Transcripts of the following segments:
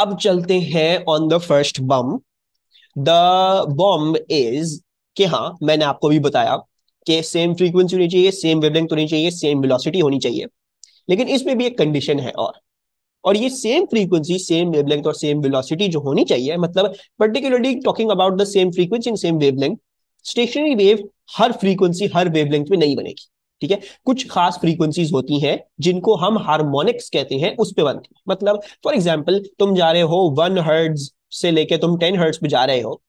अब चलते हैं on the first bomb. The bomb is कि हाँ, मैंने आपको भी बताया कि सेम फ्रीक्वेंसी होनी चाहिए, सेम वेवलेंथ होनी चाहिए, सेम वेलोसिटी होनी चाहिए। लेकिन इसमें भी एक कंडीशन है और ये सेम फ्रीक्वेंसी, सेम वेवलेंथ और सेम वेलोसिटी जो होनी चाहिए, मतलब particularly talking about the same frequency and same wavelength, stationary wave her frequency her wavelength में नहीं बनेगी। ठीक है, कुछ खास फ्रीक्वेंसीज होती हैं जिनको हम हार्मोनिक्स कहते हैं, उस पे बनती है। मतलब फॉर एग्जांपल तुम जा रहे हो 1 हर्ट्ज से लेके तुम 10 हर्ट्ज पे जा रहे हो,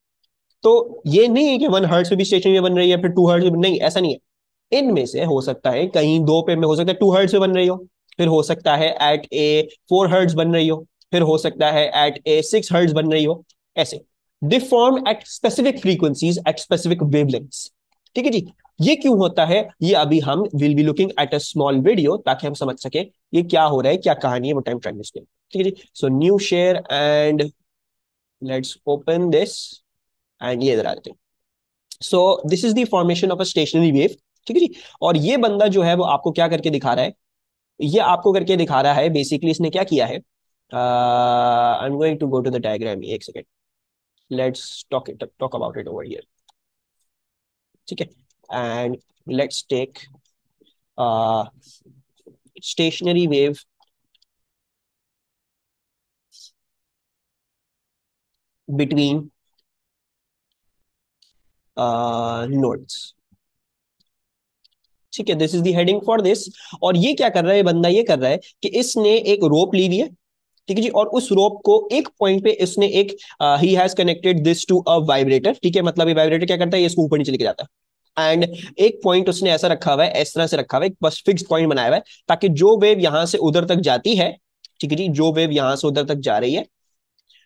तो ये नहीं है कि 1 हर्ट्ज पे भी स्टेशनरी वेव बन रही है फिर 2 हर्ट्ज पे नहीं, ऐसा नहीं है। इनमें से हो सकता है कहीं दो पे में हो सकता है 2 हर्ट्ज पे बन रही हो, फिर हो सकता है एट ए 4 हर्ट्ज बन रही हो, फिर हो सकता है एट ए 6 हर्ट्ज बन रही हो। ऐसे they form at specific frequencies at specific wavelengths. ठीक है जी। ये क्यों होता है, ये अभी हम will be looking at a small video ताकि हम समझ सके ये क्या हो रहा है, क्या कहानी है, वो टाइम ट्राइम में। ठीक है जी। So new share and let's open this and ये इधर आते हैं। So this is the formation of a stationary wave. ठीक है जी। और ये बंदा जो है वो आपको क्या करके दिखा रहा है, ये आपको करके दिखा रहा है बेसिकली इसने क्या किया है। I am going to go to the diagram, एक second, let's talk about it over here. ठीक है, and let's take stationary wave between nodes. ठीक है, this is the heading for this. और ये क्या कर रहा है बंदा, ये कर रहा है कि इसने एक रोप ली हुई है। ठीक है जी। और उस रोप को एक पॉइंट पे इसने एक ही has connected this to a vibrator. ठीक है, मतलब ये वाइब्रेटर क्या करता है, ये इसको ऊपर नीचे लेके जाता है। एंड एक पॉइंट उसने ऐसा रखा हुआ है, इस तरह से रखा हुआ है, बस फिक्स पॉइंट बनाया हुआ है ताकि जो वेव यहां से उधर तक जाती है, ठीक है जी, जो वेव यहां से उधर तक जा रही है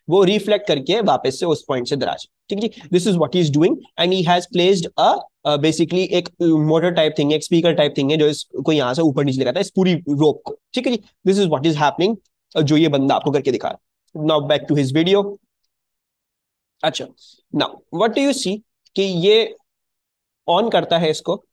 वो रिफ्लेक्ट करके वापस से उस पॉइंट से दराज। ठीक है जी। This is what he is doing and he has placed a basically एक मोटर टाइप थिंग है, एक स्पीकर टाइप थिंग है जो इसको यहाँ से ऊपर नीचे लगाता है इस पूरी रोप को। ठीक है जी। This is what is happening, जो ये बंदा आपको करके दिखा रहा है। Now back to his video. अच्छा, now what do you see कि ये ऑन करता है इसको।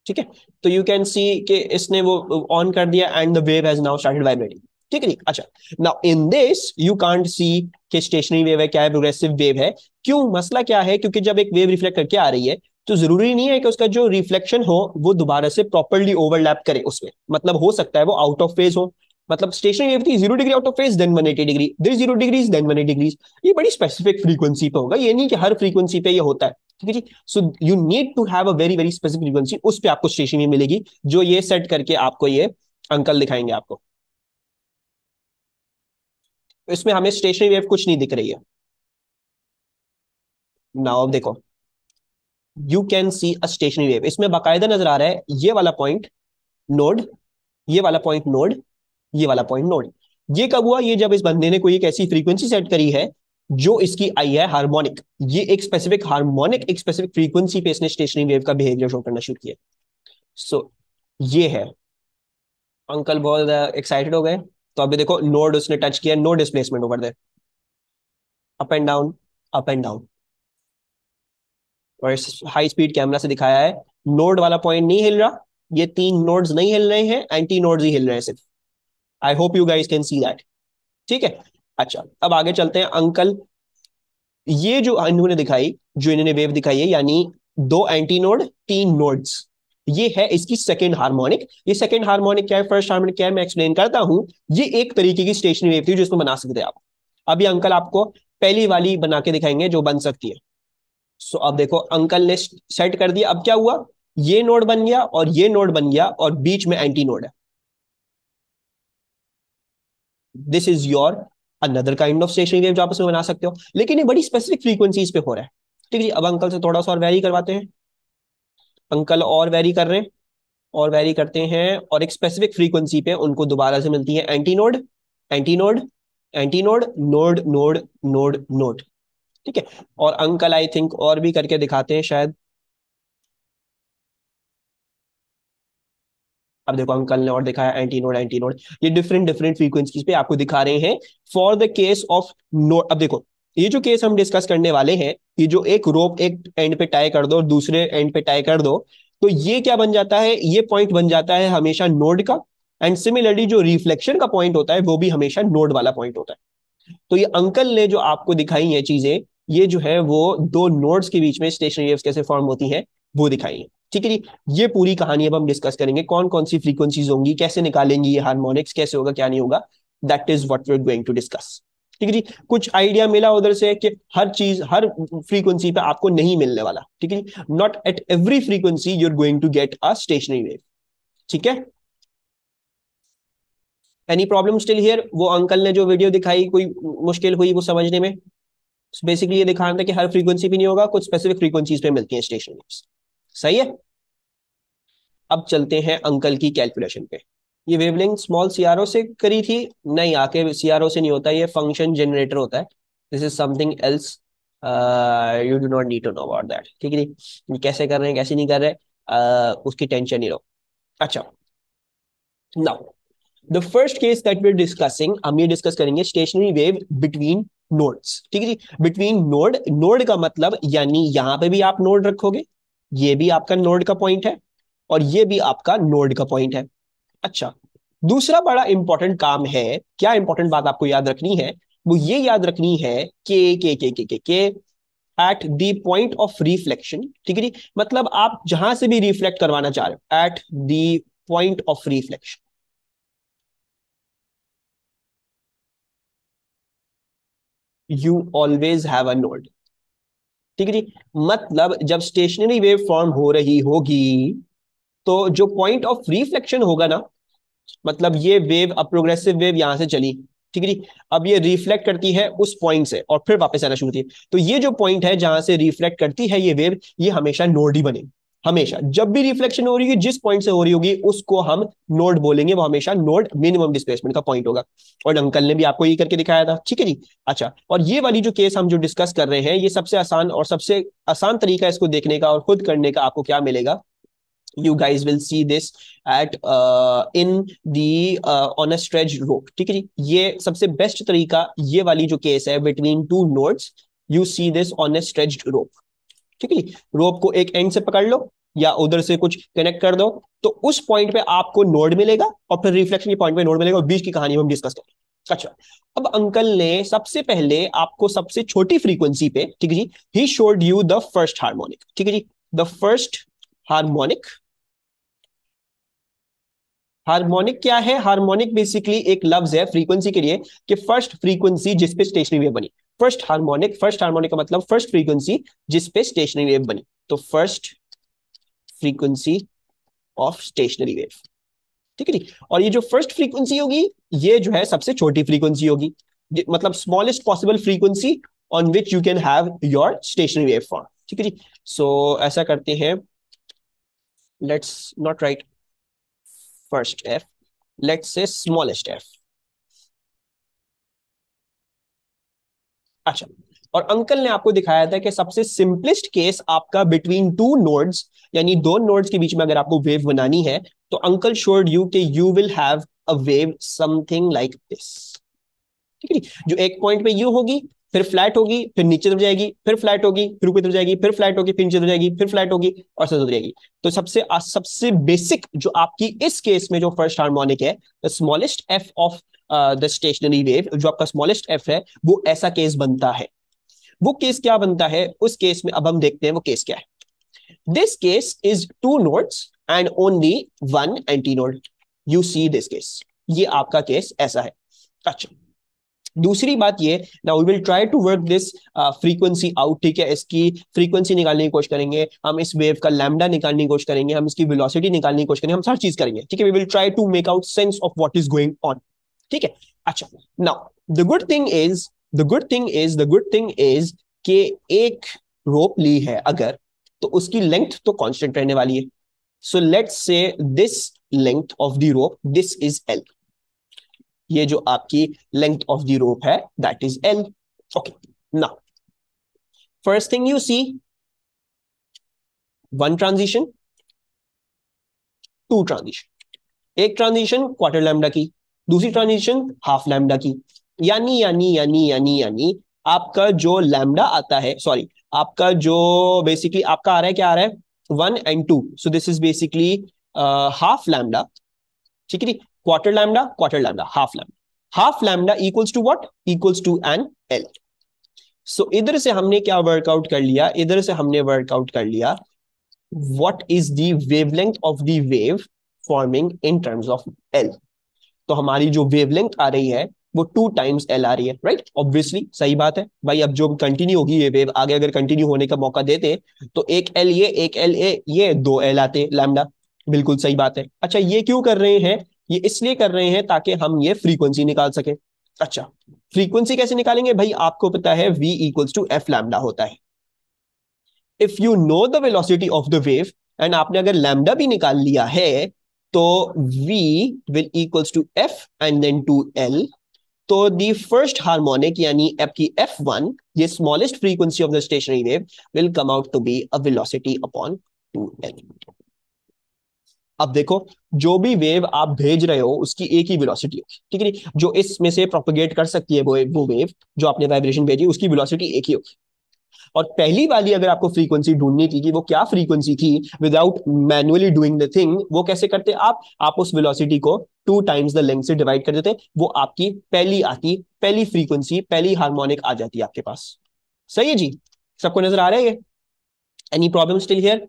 ठीक है, तो यू कैन सी कि इसने वो ऑन कर दिया and the wave has now started vibrating. ठीक है जी। अच्छा, now in this you can't see कि स्टेशनरी वेव है क्या है, प्रोग्रेसिव वेव है। क्यों, मसला क्या है, क्योंकि जब एक वेव रिफ्लेक्ट करके आ रही है तो जरूरी नहीं है कि उसका जो रिफ्लेक्शन हो वो दोबारा से प्रॉपर्ली ओवरलैप करे उसमें। मतलब हो सकता है वो आउट ऑफ फेज हो। मतलब स्टेशनरी वेव थी 0 degree out of phase, then 180 degree, then 0 degrees, then 180 degrees. ये बड़ी स्पेसिफिक फ्रीक्वेंसी पे होगा, ये नहीं कि हर फ्रीक्वेंसी पे ये होता है। ठीक है जी। So you need to have a very very specific frequency, उस पे आपको स्टेशनरी मिलेगी जो ये सेट करके आपको ये अंकल दिखाएंगे आपको। इसमें हमें स्टेशनरी वेव कुछ नहीं दिख रही है। नाउ अब देखो, you can C a stationary wave, इसमें बाकायदा नजर आ रहा है ये वाला पॉइंट नोड, ये वाला पॉइंट नोड, ये वाला पॉइंट नोड। ये कब हुआ, ये जब इस बंदे ने कोई एक ऐसी फ्रीक्वेंसी सेट करी है जो इसकी आई है हार्मोनिक। ये एक स्पेसिफिक हार्मोनिक, एक स्पेसिफिक फ्रीक्वेंसी पे इसने स्टेशनरी वेव का बिहेवियर शो करना शुरू किया। सो ये है, अंकल बहुत एक्साइटेड हो गए। तो अभी देखो नोड उसने टच किया, no displacement over there, up and down, up and down. और इस हाई स्पीड कैमरा से दिखाया है, नोड वाला पॉइंट नहीं हिल रहा, ये 3 नोड्स नहीं हिल रहे हैं, एंटी नोड्स ही हिल रहे हैं सिर्फ। I hope you guys can see that. ठीक है। अच्छा, अब आगे चलते हैं अंकल। ये जो इन्होंने दिखाई, जो इन्होंने वेव दिखाई है, यानी 2 एंटी नोड 3 नोड्स, ये है इसकी सेकेंड हार्मोनिक। ये सेकेंड हार्मोनिक क्या है, फर्स्ट हार्मोनिक क्या है, मैं एक्सप्लेन करता हूं। ये एक तरीके की स्टेशनरी वेव थी जो इसमें बना सकते हैं आप। अभी अंकल आपको पहली वाली बना के दिखाएंगे जो बन सकती है। सो अब देखो अंकल ने सेट कर दिया, अब क्या हुआ, ये नोड बन गया और ये नोड बन गया और बीच में एंटी नोड है। This is your another kind of stationary wave जो आप इसमें बना सकते हो, लेकिन ये बड़ी स्पेसिफिक फ्रीक्वेंसीज पे हो रहा है। ठीक है जी। अब अंकल से थोड़ा सा और वेरी करवाते हैं। अंकल और वेरी कर रहे हैं, और वेरी करते हैं, और एक स्पेसिफिक फ्रीक्वेंसी पे उनको दोबारा से मिलती है anti node, anti node, anti node, node node, node node. ठीक है। और अंकल आई थिंक और भी करके दिखाते हैं शायद। अब देखो अंकल ने और दिखाया एंटी नोड, एंटी नोड, ये डिफरेंट डिफरेंट फ्रीक्वेंसीज पे आपको दिखा रहे हैं for the case of node. अब देखो ये जो केस हम डिस्कस करने वाले हैं, ये जो एक रोप एक एंड पे टाई कर दो और दूसरे एंड पे टाई कर दो, तो ये क्या बन जाता है, ये पॉइंट बन जाता है हमेशा नोड का। एंड सिमिलरली जो रिफ्लेक्शन का पॉइंट होता है वो भी हमेशा नोड वाला पॉइंट होता है। तो ये अंकल ने जो आपको दिखाई है चीजें, ये जो है वो दो नोड्स के बीच में स्टेशनरी वेव्स कैसे फॉर्म होती हैं वो दिखाई है। ठीक है जी, ये पूरी कहानी अब हम डिस्कस करेंगे, कौन कौन सी फ्रीक्वेंसीज होंगी, कैसे निकालेंगे ये हार्मोनिक्स, कैसे होगा क्या नहीं होगा, that is what we are going to discuss. ठीक है जी, कुछ आइडिया मिला उधर से कि हर चीज हर फ्रीक्वेंसी पे आपको नहीं मिलने वाला। ठीक है जी, not at every frequency you are going to get a stationary wave. ठीक है, एनी प्रॉब्लम स्टिल हियर? वो अंकल ने जो वीडियो दिखाई कोई मुश्किल हुई वो समझने में? बेसिकली ये दिखाना था कि हर फ्रीक्वेंसी भी नहीं होगा, कुछ स्पेसिफिक फ्रीक्वेंसीज पे मिलती है स्टेशनरी वेव्स। सही है, अब चलते हैं अंकल की कैलकुलेशन पे। ये वेवलेंथ स्मॉल सीआरओ से करी थी? नहीं, आके सीआरओ से नहीं होता, ये फंक्शन जनरेटर होता है। This is something else, you do not need to know about that. ठीक है, ये कैसे कर रहे हैं कैसे नहीं कर रहे, उसकी टेंशन नहीं लो। अच्छा, now the first case that we are discussing, हम ये डिस्कस करेंगे स्टेशनरी वेव बिटवीन नोड्स। ठीक है जी, बिटवीन नोड, नोड का मतलब यानी यहां पे भी आप नोड रखोगे, ये भी आपका नोड का पॉइंट है और ये भी आपका नोड का पॉइंट है। अच्छा, दूसरा बड़ा इंपॉर्टेंट काम है, क्या इंपॉर्टेंट बात आपको याद रखनी है, वो ये याद रखनी है के at the point of reflection. ठीक है जी, मतलब आप जहां से भी रिफ्लेक्ट करवाना चाह रहे हो, at the point of reflection you always have a node. ठीक है जी, मतलब जब स्टेशनरी वेव फॉर्म हो रही होगी तो जो पॉइंट ऑफ रिफ्लेक्शन होगा ना, मतलब ये वेव, अब प्रोग्रेसिव वेव यहां से चली, ठीक है जी, अब ये रिफ्लेक्ट करती है उस पॉइंट से और फिर वापस आना शुरू होती है, तो ये जो पॉइंट है जहां से रिफ्लेक्ट करती है ये वेव, ये हमेशा नोड ही बनेगी। हमेशा जब भी रिफ्लेक्शन हो रही है जिस पॉइंट से हो रही होगी उसको हम नोड बोलेंगे, वो हमेशा नोड मिनिमम डिस्प्लेसमेंट का पॉइंट होगा। और अंकल ने भी आपको ये करके दिखाया था। ठीक है जी, अच्छा, और ये वाली जो केस हम जो डिस्कस कर रहे हैं, ये सबसे आसान और सबसे आसान तरीका इसको देखने का और खुद करने का आपको क्या मिलेगा, you guys will see this at in the on a stretched rope। ठीक है जी, ये सबसे बेस्ट तरीका, ये वाली जो केस है between two nodes, you see this on a stretched rope. ठीक है जी, रोप को एक एंड से पकड़ लो या उधर से कुछ कनेक्ट कर दो, तो उस पॉइंट पे आपको नोड मिलेगा और फिर रिफ्लेक्शन के पॉइंट पे नोड मिलेगा और बीच की कहानी हम डिस्कस करेंगे। अच्छा, अब अंकल ने सबसे पहले आपको सबसे छोटी फ्रीक्वेंसी पे, ठीक है जी, he showed you the first harmonic. ठीक है जी, द फर्स्ट हार्मोनिक। हार्मोनिक क्या है? हार्मोनिक बेसिकली एक लफ्ज है फ्रीक्वेंसी के लिए, कि फर्स्ट फ्रीक्वेंसी जिस पे स्टेशनरी वेव बनी। फर्स्ट हार्मोनिक, फर्स्ट हार्मोनिक का मतलब फर्स्ट फ्रीक्वेंसी जिस पे स्टेशनरी वेव बनी, तो first frequency of stationary wave. ठीक है जी, और ये जो फर्स्ट फ्रीक्वेंसी होगी ये जो है सबसे छोटी फ्रीक्वेंसी होगी, मतलब smallest possible frequency on which you can have your stationary wave form. ठीक है जी, सो ऐसा करते हैं, let's not right first f, let's say smallest f। अच्छा, और अंकल ने आपको दिखाया था कि सबसे सिंपलेस्ट केस आपका बिटवीन टू नोड्स, यानी दो नोड्स के बीच में अगर आपको वेव बनानी है, तो अंकल शोड यू कि you will have a wave something like this. ठीक है, जो एक पॉइंट पे यू होगी, फिर फ्लैट होगी, फिर नीचे उतर जाएगी, फिर फ्लैट होगी, फिर ऊपर उतर जाएगी, फिर फ्लैट होगी, फिर नीचे उतर जाएगी, फिर फ्लैट होगी और सब उतर जाएगी। तो सबसे बेसिक जो आपकी इस केस में जो फर्स्ट हार्मोनिक है, the smallest F of the stationary wave, जो आपका स्मॉलेस्ट एफ है, वो ऐसा केस बनता है। वो केस क्या बनता है उस केस में, अब हम देखते हैं वो केस क्या है। This case is two nodes and only one anti node. You see this case, ये आपका केस ऐसा है। अच्छा, दूसरी बात ये, now we will try to work this frequency out. ठीक है, इसकी फ्रीक्वेंसी निकालने की कोशिश करेंगे हम, इस वेव का लैम्डा निकालने की कोशिश करेंगे हम, इसकी वेलोसिटी निकालने की कोशिश करेंगे हम, हर चीज करेंगे। ठीक है, we will try to make out sense of what is going on. ठीक है, अच्छा, now the good thing is कि एक रोप ली है अगर, तो उसकी लेंथ तो कांस्टेंट रहने वाली है। So let's say this length of the rope, this is L. ये जो आपकी लेंथ ऑफ द रोप है that is L. Okay, now first thing you see, one transition, two transition. एक ट्रांजिशन क्वार्टर लैम्डा की, दूसरी transition half lambda की। यानी आपका जो लैम्डा आता है, सॉरी, आपका जो बेसिकली आपका आ रहा है, क्या आ रहा है, 1 and 2, so this is basically half lambda, ठीक है जी, quarter lambda, half lambda equals to what, equals to n l. So इधर से हमने क्या वर्कआउट कर लिया, इधर से हमने वर्कआउट कर लिया what is the wavelength of the wave forming in terms of L. तो हमारी जो वेवलेंथ आ रही है वो 2 टाइम्स एल आ रही है, राइट, ऑब्वियसली सही बात है भाई। अब जो कंटिन्यू होगी ये वेव आगे, अगर कंटिन्यू होने का मौका देते तो एक एल ये, एक एल ये 2 एल आते लैम्डा, बिल्कुल सही बात है। अच्छा ये क्यों कर रहे हैं, ये इसलिए कर रहे हैं ताकि हम ये फ्रीक्वेंसी निकाल सके। अच्छा फ्रीक्वेंसी कैसे निकालेंगे भाई, आपको पता है v equals to F lambda होता है। If you know the velocity of the wave and आपने अगर लैम्डा भी निकाल लिया है तो v will equals to f and then two l। तो दी फर्स्ट हार्मोनिक यानी आपकी f1, ये smallest frequency of the stationary wave, will come out to be a velocity upon 2l। अब देखो जो भी वेव आप भेज रहे हो उसकी एक ही वेलोसिटी होगी, ठीक है नहीं, जो इसमें से प्रोपेगेट कर सकती है वो वेव जो आपने वाइब्रेशन भेजी उसकी वेलोसिटी एक ही होगी। और पहली वाली अगर आपको फ्रीक्वेंसी ढूंढनी थी कि वो क्या फ्रीक्वेंसी थी without manually doing the thing, वो कैसे करते आप उस वेलोसिटी को 2 टाइम्स द लेंथ से डिवाइड कर देते, वो आपकी पहली फ्रीक्वेंसी, पहली हार्मोनिक आ जाती है आपके पास। सही है जी, सबको नजर आ रहा है ये? Any problem still here?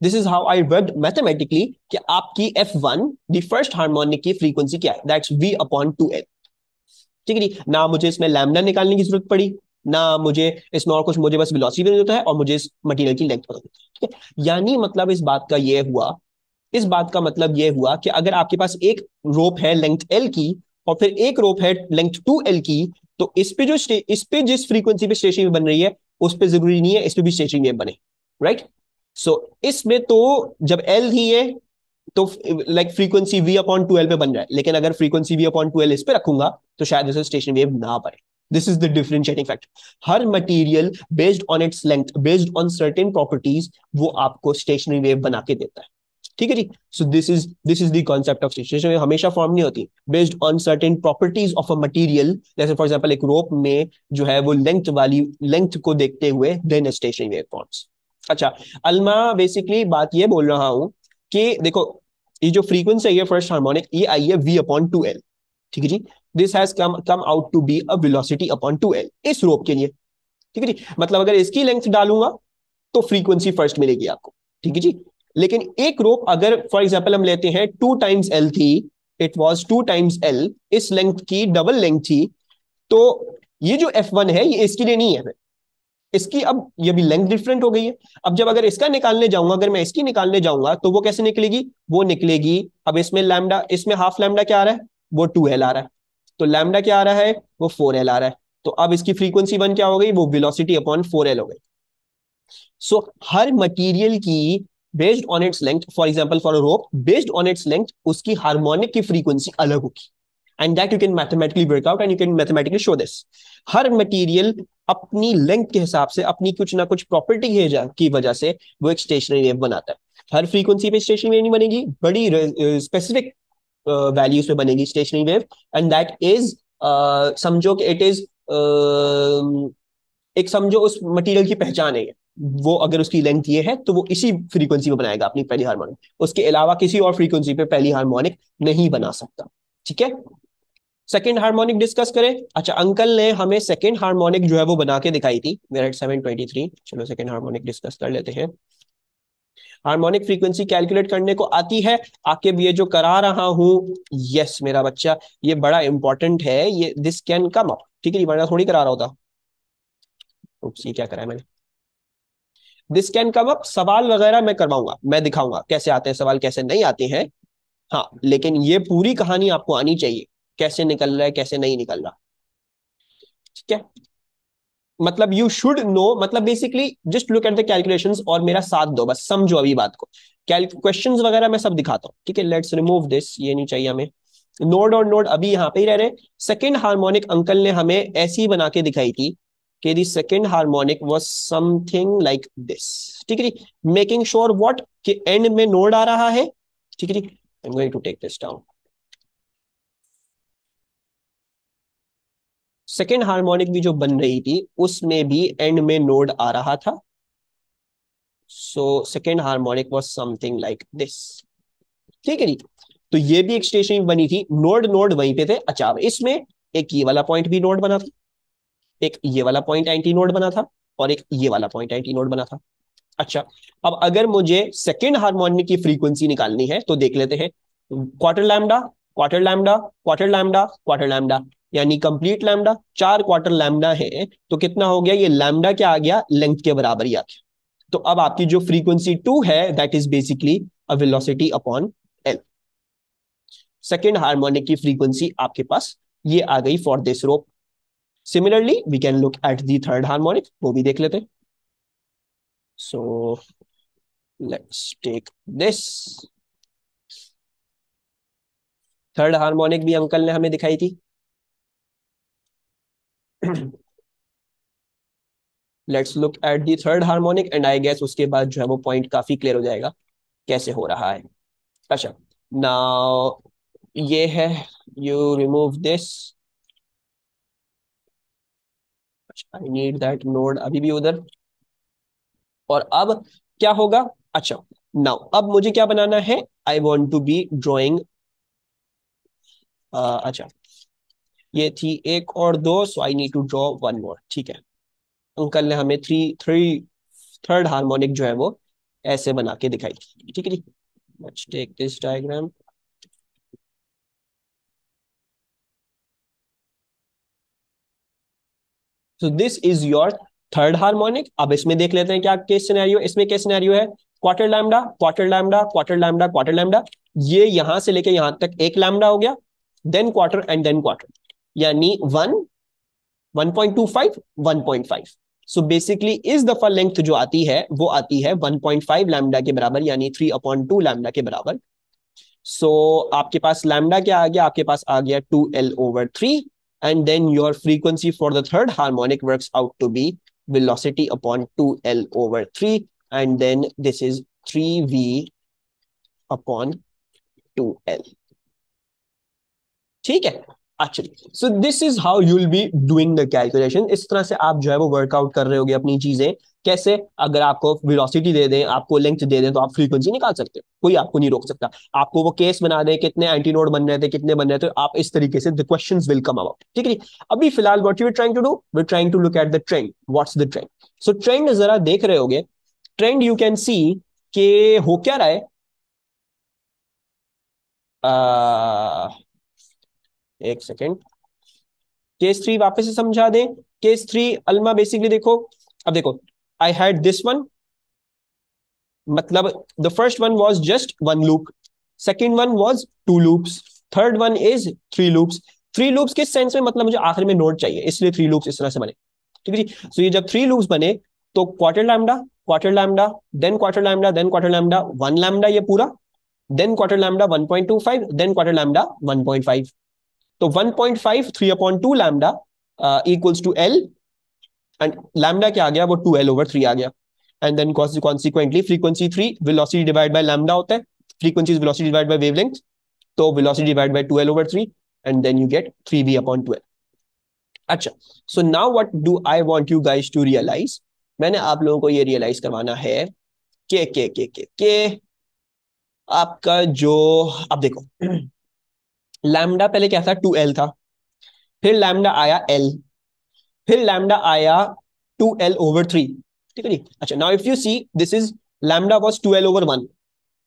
This is how I worked mathematically कि आपकी f1 द फर्स्ट हार्मोनिक की फ्रीक्वेंसी क्या है, दैट्स v अपॉन 2l। ठीक है जी, ना मुझे इसमें लैम्डा निकालने की जरूरत पड़ी, ना मुझे इसमें और कुछ, मुझे बस वेलोसिटी देना होता है और मुझे इस मटेरियल की लेंथ पता होती है। ठीक है, यानी मतलब इस बात का ये हुआ, इस बात का मतलब ये हुआ कि अगर आपके पास एक रोप है लेंथ एल की और फिर एक रोप है लेंथ 2l की, तो इस पे जिस फ्रीक्वेंसी पे स्टेशनरी वेव बन रही है उस पे जरूरी नहीं है इस पे भी स्टेशनरी वेव बने, राइट। सो इसमें तो जब एल ही है तो like frequency v upon 2l पे बन रहा है, लेकिन अगर फ्रीक्वेंसी v अपॉन 2l इस पे रखूंगा तो शायद इसे स्टेशन वेव ना बने। This is the differentiating factor. Her material based on its length, based on certain properties, वो आपको स्टेशनरी वेव बना के देता है। ठीक है जी, so this is the concept of stationary wave. हमेशा फॉर्म नहीं होती, based on certain properties of a material, जैसे फॉर एग्जांपल एक रोप में जो है वो लेंथ को देखते हुए देन स्टेशनरी वेव फॉर्म्स। अच्छा अलमा बेसिकली बात ये बोल रहा हूं कि देखो ये जो फ्रीक्वेंसी है फर्स्ट हार्मोनिक, ये आई है v अपॉन 2l, ठीक है जी। This has come out to be a velocity upon 2l इस रोप के लिए, ठीक है जी। मतलब अगर इसकी लेंथ डालूंगा तो फ्रीक्वेंसी फर्स्ट मिलेगी आपको, ठीक है जी। लेकिन एक रोप अगर फॉर एग्जांपल हम लेते हैं 2 टाइम्स l थी, इट वाज 2 टाइम्स l, इस लेंथ की डबल लेंथ थी, तो ये जो f1 है ये इसके लिए नहीं है, इसकी अब ये भी लेंथ डिफरेंट हो गई है। अब जब अगर इसका निकालने जाऊंगा, अगर मैं इसकी निकालने जाऊंगा तो वो कैसे निकलेगी, वो निकलेगी, अब इसमें लैम्डा, इसमें हाफ लैम्डा क्या आ रहा है, वो 2l आ रहा है, तो लैम्डा क्या आ रहा है, वो 4l आ रहा है, तो अब इसकी फ्रीक्वेंसी वन क्या हो गई, वो वेलोसिटी अपॉन 4l हो गई। सो हर मटेरियल की based on its length, for example for a rope based on its length, उसकी हार्मोनिक की फ्रीक्वेंसी अलग होगी, and that you can mathematically work out and you can mathematically show this. Her material अपनी length के हिसाब से, अपनी कुछ ना कुछ प्रॉपर्टी की वजह से वो एक स्टेशनरी वेव बनाता है। हर फ्रीक्वेंसी पे स्टेशनरी वेव नहीं बनेगी, बड़ी स्पेसिफिक वैल्यूज पे बनेगी stationery wave, and that is समझो कि इट इज एक समझो उस मटेरियल की पहचान है, वो अगर उसकी लेंथ ये है तो वो इसी फ्रीक्वेंसी पे बनाएगा अपनी पहली हार्मोनिक, उसके अलावा किसी और फ्रीक्वेंसी पे पहली हार्मोनिक नहीं बना सकता। ठीक है, सेकेंड हार्मोनिक डिस्कस करें। अच्छा अंकल ने हमें सेकेंड हार्मोनिक जो है वो बना के दिखाई थी, मेरा 723। चलो सेकेंड हार्मोनिक डिस्कस कर लेते हैं। हार्मोनिक फ्रीक्वेंसी कैलकुलेट करने को आती है, आके भी ये जो करा रहा हूं, यस मेरा बच्चा, ये बड़ा इंपॉर्टेंट है, ये दिस कैन कम अप, ठीक है, वरना थोड़ी करा रहा होता। ये क्या करा है मैंने, दिस कैन कम अप, सवाल वगैरह मैं करवाऊंगा, मैं दिखाऊंगा कैसे आते हैं सवाल, कैसे नहीं आते हैं। हाँ लेकिन ये पूरी कहानी आपको आनी चाहिए, कैसे निकल रहा है कैसे नहीं निकल रहा, ठीक है। मतलब यू शुड नो, मतलब basically just look at the calculations और मेरा साथ दो, बस समझो अभी बात को। क्वेश्चंस वगैरह मैं सब दिखाता हूँ, ठीक है। लेट्स रिमूव दिस, ये नहीं चाहिए हमें। नोड और नोड अभी यहाँ पे ही रह रहे। सेकेंड हार्मोनिक अंकल ने हमें ऐसी बना के दिखाई थी कि the second harmonic was something like this, ठीक है जी। मेकिंग श्योर व्हाट कि एंड में नोड आ रहा है, ठीक है जी। I am going to take this down. Second harmonic भी जो बन रही थी उसमें भी एंड में नोड आ रहा था, so second harmonic was something like this. ठीक है जी। तो ये भी एक स्टेशनरी बनी थी, नोड नोड वहीं पे थे। अच्छा, अब इसमें एक ये वाला पॉइंट भी नोड बना था, एक ये वाला पॉइंट एंटी नोड बना था, और एक ये वाला पॉइंट एंटी नोड बना था। अच्छा, अब अगर मुझे सेकेंड हार्मोनिक की फ्रीक्वेंसी निकालनी है तो देख लेते हैं। Quarter lambda, quarter lambda, quarter lambda, quarter lambda, यानी कंप्लीट लैम्डा, 4 क्वार्टर लैम्डा है। तो कितना हो गया? ये लैम्डा क्या आ गया? लेंथ के बराबर ही आ गया। तो अब आपकी जो फ्रीक्वेंसी 2 है that is basically a velocity upon L. Second harmonic की फ्रीक्वेंसी आपके पास ये आ गई for this rope. Similarly we can look at the third harmonic, वो भी देख लेते हैं। So let's take this. Third harmonic भी अंकल ने हमें दिखाई थी। Let's look at the third harmonic and I guess उसके बाद जो है वो पॉइंट काफी क्लियर हो जाएगा कैसे हो रहा है। अच्छा, नाउ ये है, you remove this. I need that node अभी भी उधर। और अब क्या होगा? अच्छा, नाउ अब मुझे क्या बनाना है? I want to be drawing. अच्छा, ये थी एक और दो, so I need to draw one more. ठीक है, अंकल ने हमें थ्री थ्री थर्ड हार्मोनिक जो है वो ऐसे बना के दिखाई थी। ठीक है जी। Let's take this diagram. So this is your third harmonic. अब इसमें देख लेते हैं क्या केस सिनेरियो। इसमें केस सिनेरियो है quarter lambda, quarter lambda, quarter lambda, quarter lambda. ये यहां से लेके यहां तक एक लैम्डा हो गया, then quarter and then quarter, यानी 1.25, 1.5। सो बेसिकली इस दफा लेंथ जो आती है वो आती है 1.5 लैम्डा के बराबर, यानी 3/2 लैम्डा के बराबर। सो आपके पास लैम्डा क्या आ गया? आपके पास आ गया 2L/3। And then your frequency for the third harmonic works out to be velocity upon 2L/3, and then this is 3V upon 2L। ठीक है। अच्छा, सो this is how you will be doing the calculation. इस तरह से आप जो है वो वर्कआउट कर रहे होगे अपनी चीजें। कैसे? अगर आपको वेलोसिटी दे दें, आपको लेंथ दे दें, तो आप फ्रीक्वेंसी निकाल सकते हो, कोई आपको नहीं रोक सकता। आपको वो केस बना दें कितने एंटीनोड बन रहे थे, कितने बन रहे थे, आप इस तरीके से the questions will come about. ठीक है। अभी फिलहाल what you are trying to do, we are trying to look at the trend. What's the trend? So trend जरा देख रहे होगे। ट्रेंड यू कैन सी के हो क्या रहा है। एक सेकेंड, केस 3 वापस से समझा दें। केस 3 अल्मा बेसिकली देखो, अब देखो, आई हैड दिस वन, मतलब the first one was just one loop, second one was to loops, third one is three loops. Three loops किस सेंस में? मतलब मुझे आखिर में नोड चाहिए, इसलिए थ्री लूप्स इस तरह से बने। ठीक है जी। सो ये जब थ्री लूप्स बने तो quarter lambda, quarter lambda, then quarter lambda, then quarter lambda, one lambda ये पूरा, then quarter lambda 1.25, then quarter lambda 1.5। तो 1.5 3/2 lambda equals to L, and lambda क्या आ गया? वो 2L/3 आ गया। And then consequently frequency 3 velocity divide by lambda होता है, frequency is velocity divide by wavelength, तो velocity divide by 2L/3, and then you get 3V/2L। अच्छा, सो now what do I want you guys to realise. मैंने आप लोगों को ये realise करवाना है के आपका जो, अब देखो, लैम्डा पहले क्या था? 2L था, फिर लैम्डा आया L, फिर लैम्डा आया 2L/3। ठीक है जी। अच्छा, now if you see this is lambda was 2L/1,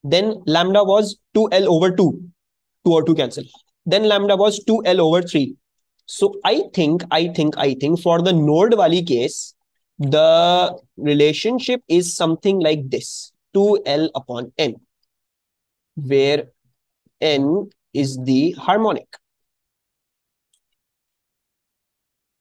then lambda was 2L/2, 2 और 2 cancel, then lambda was 2L/3। So I think for the node वाली case the relationship is something like this, 2L/n, where n is the harmonic।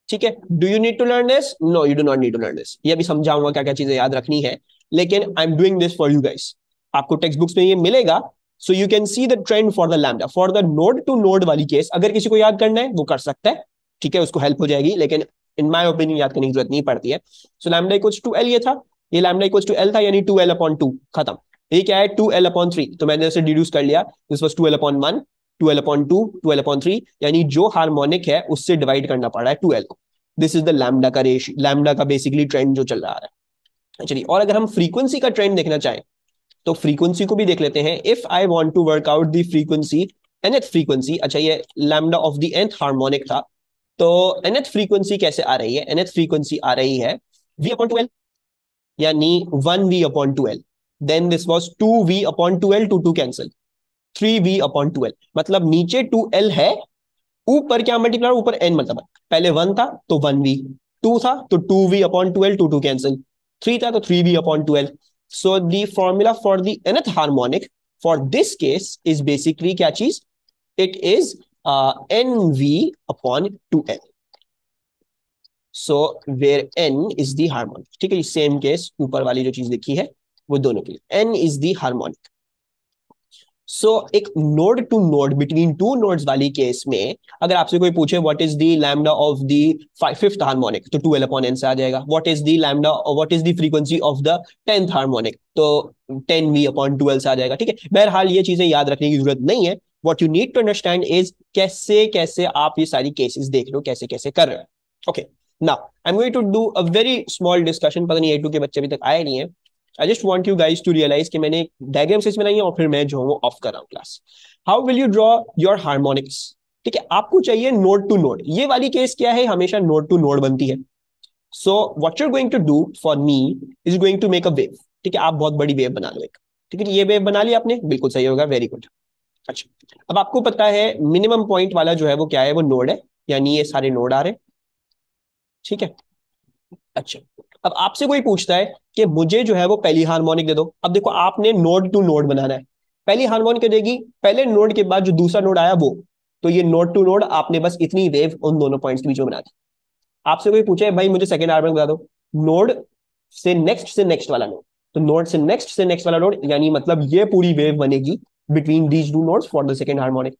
ठीक है। Do you need to learn this? No, you do not need to learn this. ये अभी समझाऊंगा क्या क्या चीजें याद रखनी है, लेकिन I am doing this for you guys. आपको टेक्स्ट बुक्स में ये मिलेगा। So you can see the trend for the lambda for the node to node वाली केस। अगर किसी को याद करना है वो कर सकता है, ठीक है, उसको हेल्प हो जाएगी, लेकिन इन माई ओपिनियन याद करने की जरूरत नहीं पड़ती है। So lambda equals to L, ये था, ये लैम्डा इक्वल्स टू एल था, यानी 2L/2 खत्म। ये क्या है? 2L/3, तो मैंने इसे डिड्यूस कर लिया, this was 2L/1, 2L/2, 2L/3, यानी जो हार्मोनिक है उससे डिवाइड करना पड़ रहा है 2L को। दिस इज द लैम्डा का रेशियो, लैम्डा का बेसिकली ट्रेंड जो चल रहा है। चलिए, और अगर हम फ्रीक्वेंसी का ट्रेंड देखना चाहें तो फ्रीक्वेंसी को भी देख लेते हैं. If I want to work out the frequency, nth frequency, अच्छा ये lambda of the nth harmonic था, तो nth फ्रीक्वेंसी कैसे आ रही है? nth फ्रीक्वेंसी आ रही है v अपॉन 2l, यानी 1v upon 2l. Then this was 2v upon 2l, 2 cancel, 3v upon 2l. मतलब नीचे 2l है, ऊपर क्या मल्टीप्लाई, ऊपर n मतलब पहले 1 था तो 1v, 2 था तो 2v अपॉन 2l, 2 कैंसिल, 3 था तो 3v upon 2l. So the formula for the nth harmonic for this case is basically क्या चीज? It is nv upon 2l. So where n is the harmonic. ठीक है, same case ऊपर वाली जो चीज देखी है वो दोनों के लिए n is the harmonic. So एक node to node between two nodes वाली केस में अगर आपसे कोई पूछे what is the lambda of the fifth harmonic, तो 2l अपॉन n से आ जाएगा. What is the lambda, what is the frequency of the 10th harmonic, तो 10v अपॉन 2l से आ जाएगा. ठीक है, बहरहाल ये चीजें याद रखने की जरूरत नहीं है. What you need to understand is कैसे कैसे आप ये सारी केसेस देख लो, कैसे कैसे कर रहे हो. Okay, now I am going to do a very small discussion. पता नहीं A2 के बच्चे अभी तक आए नहीं है. I just want you guys to realise कि मैंने डायग्राम से बनाई है और फिर मैं जो हूँ वो ऑफ कर रहा हूँ class. How will you draw your harmonics? ठीक है, आपको चाहिए नोड टू नोड. ये वाली केस क्या है, हमेशा नोड टू नोड बनती है. So what you are going to do for me is going to make a wave. ठीक है, आप बहुत बड़ी वेव बना लो एक. ठीक है, ये वेव बना ली आपने, बिल्कुल सही होगा, वेरी गुड. अच्छा, अब आपको पता है मिनिमम पॉइंट वाला जो है वो क्या है, वो नोड है, यानी ये सारे नोड आ रहे हैं. ठीक है, अच्छा, अब आपसे कोई पूछता है कि मुझे जो है वो पहली हार्मोनिक दे दो. अब देखो, आपने नोड टू नोड बनाना है. पहली हार्मोनिक देगी, पहले नोड के बाद जो दूसरा नोड आया वो, तो ये नोड टू नोड आपने बस इतनी वेव उन दोनों पॉइंट्स के बीच में बना दी. आपसे कोई पूछे भाई मुझे सेकंड हार्मोनिक बता दो, नोड से नेक्स्ट वाला नोड, तो नोड से नेक्स्ट वाला नोड, यानी मतलब ये पूरी वेव बनेगी between these two nodes for the second harmonic.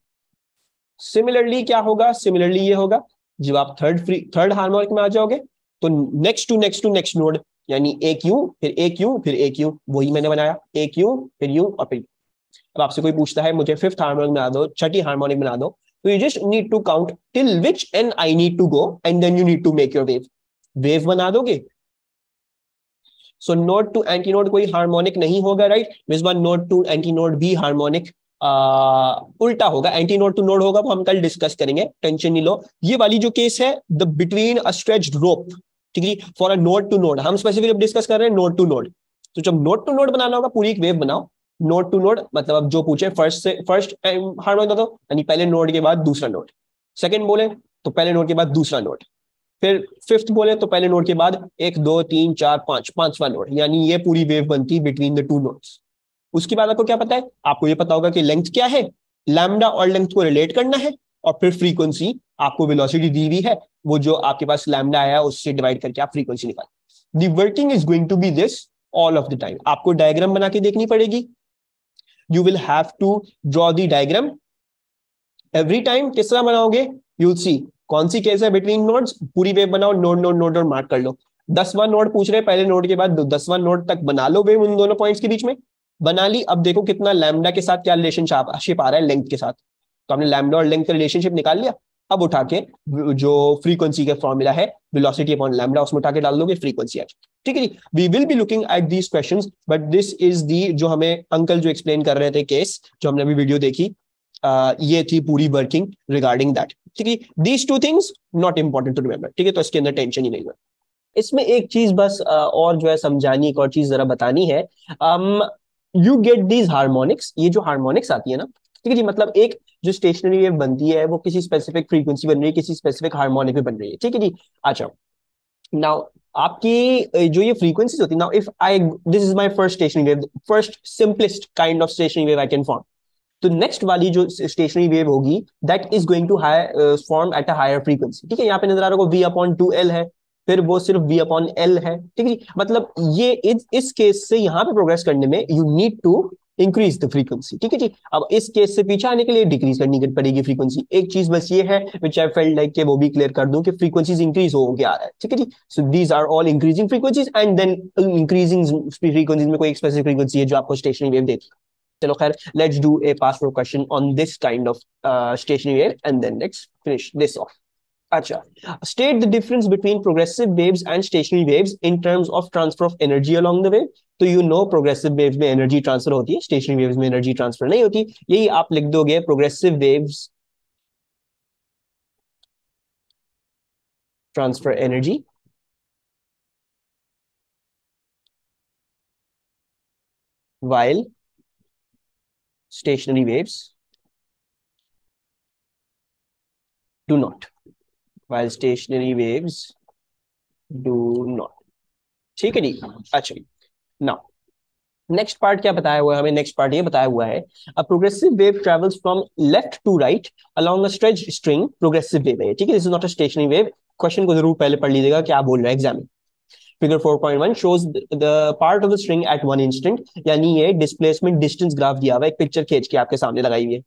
Similarly क्या होगा, सिमिलरली ये होगा जब आप थर्ड हार्मोनिक में आ जाओगे, तो नेक्स्ट नोड, यानी एक क्यू फिर एक क्यू फिर एक क्यू, वही मैंने बनाया, एक क्यू फिर यू और फिर. अब आपसे कोई पूछता है मुझे फिफ्थ हार्मोनिक बना दो, छठी हार्मोनिक बना दो, तो you just need to count till which N I need to go and then you need to make your wave. Wave बना दोगे. So node to antinode कोई हार्मोनिक नहीं होगा, राइट. मिसबान नोड टू एंटी नोड भी harmonic उल्टा होगा, anti node to node होगा, वो हम कल डिस्कस करेंगे, टेंशन नहीं लो. ये वाली जो केस है the between a stretched rope, ठीक है, for a node to node, हम स्पेसिफिकली डिस्कस कर रहे हैं नोड टू नोड. तो जब नोड टू नोड बनाना होगा पूरी एक वेव बनाओ. नोड टू नोड मतलब अब जो पूछे फर्स्ट हार्मोनिक दो, यानी पहले नोड के बाद दूसरा नोड. सेकंड बोले तो पहले नोड के बाद दूसरा नोड. फिर फिफ्थ बोले तो पहले नोड के बाद 1 2 3 4 5 पांचवा नोड, यानी ये पूरी वेव बनती बिटवीन द टू नोड्स. उसके बाद आपको क्या पता है, आपको ये पता होगा कि लेंथ क्या है, लैम्डा और लेंथ को रिलेट करना है, और फिर फ्रीक्वेंसी आपको वेलोसिटी दी हुई है, वो जो आपके पास लैम्डा आया उससे डिवाइड करके आप फ्रीक्वेंसी निकाल. The working is going to be this all of the time. आपको डायग्राम बना के देखनी पड़ेगी. You will have to draw the diagram every time. किस तरह बनाओगे, यू विल सी कौन सी केस है बिटवीन नोड्स, पूरी वेव बनाओ, नोड नोड नोड और मार्क कर लो. 10वां नोड पूछ रहे पहले नोड के बाद 10वां नोड तक बना लो वेव उन दोनों पॉइंट्स के बीच में. बना ली. अब देखो कितना लैम्डा के साथ क्या रिलेशनशिप आ रहा है लेंथ के साथ, तो हमने लैम्डा और लेंथ का रिलेशनशिप निकाल लिया. अब उठा के जो फ्रीक्वेंसी का फॉर्मूला है वेलोसिटी अपॉन लैम्डा, उसमें उठा के डाल दोगे, फ्रीक्वेंसी आ. ठीक है जी, we will be looking at these questions, but this is the जो हमें अंकल जो एक्सप्लेन कर रहे थे केस, जो हमने अभी वीडियो देखी, ये थी पूरी वर्किंग रिगार्डिंग दैट. ठीक है, these two things not important to remember. ठीक है, तो इसके अंदर टेंशन ही नहीं है. इसमें एक चीज बस और जो है समझानी, एक और चीज जरा बतानी है. यू गेट दीज हार्मोनिक्स, ये जो हार्मोनिक्स आती है ना, ठीक है जी, मतलब एक जो स्टेशनरी वेव बनती है वो किसी स्पेसिफिक फ्रीक्वेंसी बन रही है, किसी स्पेसिफिक हार्मोनिक में बन रही है. ठीक है जी, अच्छा, नाउ आपकी जो ये फ्रीक्वेंसीज होती है, now if I, this is my first stationary wave, first simplest kind of stationary wave I can form. तो नेक्स्ट वाली जो स्टेशनरी वेव होगी that is going to form at a higher frequency. ठीक है, यहाँ पे नजर आ रहा होगा v अपॉन 2l है, फिर वो सिर्फ v अपॉन l है. ठीक है, मतलब ये इस केस से यहाँ पे प्रोग्रेस करने में you need to increase the frequency. ठीक है जी, अब इस केस से पीछे आने के लिए डिक्रीज करनी पड़ेगी फ्रीक्वेंसी. एक चीज बस ये है विच आई फेल्ट लाइक वो भी क्लियर कर दूं कि फ्रीक्वेंसीज इंक्रीज हो गया है. ठीक है जी, so these are all increasing frequencies, and then increasing frequencies में कोई एक स्पेसिफिक फ्रीक्वेंसी है जो आपको स्टेशनरी वेव देती है. चलो खैर, let's do a pass through question on this kind of stationary wave and then let's finish this off. अच्छा, state the difference between progressive waves and stationary waves in terms of transfer of energy along the wave. तो you know progressive waves में energy transfer होती है, stationary waves में energy transfer नहीं होती। यही आप लिख दोगे, progressive waves transfer energy while stationary waves do not, while stationary waves do not। ठीक है जी। अच्छा, नाउ नेक्स्ट पार्ट क्या बताया हुआ है हमें? नेक्स्ट पार्ट ये बताया हुआ है, a progressive wave travels from left to right along a stretch string. Progressive wave है, ठीक है, this is not a stationary wave. Question को जरूर पहले पढ़ लीजिएगा क्या बोल रहा है एग्जाम में। Figure 4.1 shows the part of the string at one instant, यानी ये डिस्प्लेसमेंट डिस्टेंस ग्राफ दिया हुआ है, एक पिक्चर खींच के आपके सामने लगाई हुई है,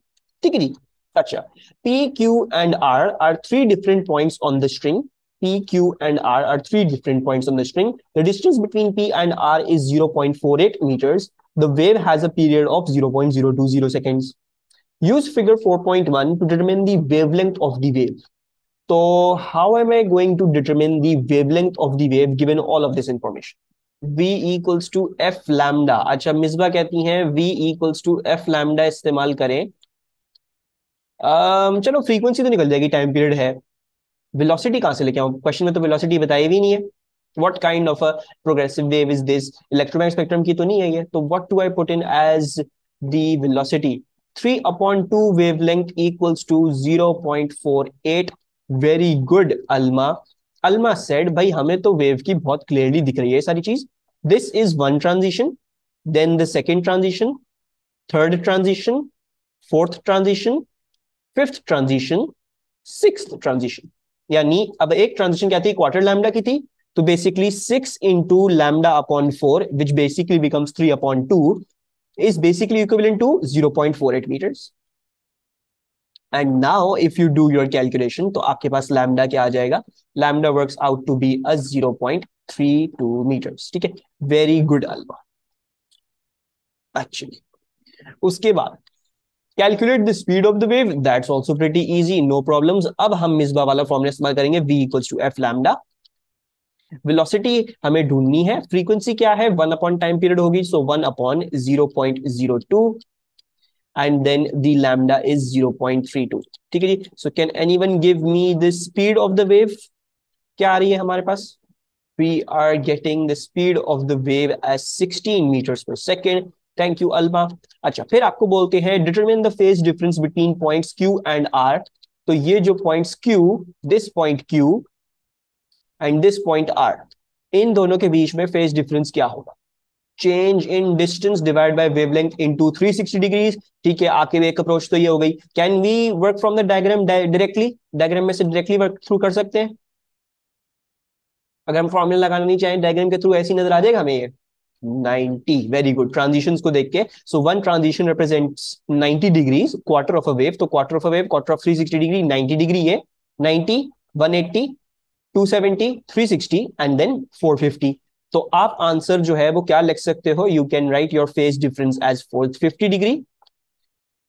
ठीक है जी। अच्छा, P, Q and R are three different points on the string. P, Q and R are three different points on the string. The distance between P and R is 0.48 meters. The wave has a period of 0.020 seconds. Use figure 4.1 to determine the wavelength of the wave. So how am I going to determine the wavelength of the wave given all of this information? V equals to F lambda। अच्छा, मिसबा कहती हैं V equals to F lambda इस्तेमाल करें। चलो frequency तो निकल जाएगी, time period है। वेलोसिटी कहां से लेके आऊं? क्वेश्चन में तो वेलोसिटी बताई भी नहीं है। What kind of a progressive wave is this? Electromagnetic spectrum की तो नहीं है ये, तो what do I put in as the velocity? 3/2 wavelength equals to 0.48। Very good Alma. Alma said भाई हमें तो वेव की बहुत क्लियरली दिख रही है सारी चीज। This is one transition, then the second transition, third transition, fourth transition, fifth transition, sixth transition. यानी अब एक ट्रांजिशन क्या थी? क्वार्टर लैम्डा की थी। तो basically 6 into lambda upon 4, which basically becomes 3/2, is basically equivalent to 0.48 meters. And now if you do your calculation, तो आपके पास लैम्डा क्या आ जाएगा? Lambda works out to be a 0.32 meters। ठीक है, वेरी गुड अल्बा। एक्चुअली उसके बाद calculate the speed of the wave, that's also pretty easy, no problems. अब हम मिसबा वाला फॉर्मूला इस्तेमाल करेंगे, v equals to F lambda. Velocity हमें ढूंढनी है, फ्रीक्वेंसी क्या है? 1 अपॉन टाइम पीरियड होगी, so 1/0.02 and then the lambda is 0.32। ठीक है जी। So can anyone give me the speed of the wave? क्या आ रही है हमारे पास? we are getting the speed of the wave as 16 meters per second। Thank you Alma. अच्छा, फिर आपको बोलते हैं determine the phase difference between points Q and R। तो ये जो points Q, this point Q and this point R, इन दोनों के बीच में फेज डिफरेंस क्या होगा? Change in distance divide by wavelength into 360 degrees. ठीक है, आके एक अप्रोच तो ये हो गई। Can we work from the diagram directly? Diagram में से डायरेक्टली वर्क थ्रू कर सकते हैं। अगर हम फॉर्मूला लगाना नहीं चाहें डायग्राम के थ्रू, ऐसी नजर आ जाएगा हमें ये 90। वेरी गुड, ट्रांजिशंस को देख के। So one transition represents 90 degrees, quarter of a wave. तो quarter of a wave, quarter of 360 degree 90 degree है। 90, 180, 270, 360 एंड देन 450। तो आप आंसर जो है वो क्या लिख सकते हो? You can write your phase difference as 450 degree.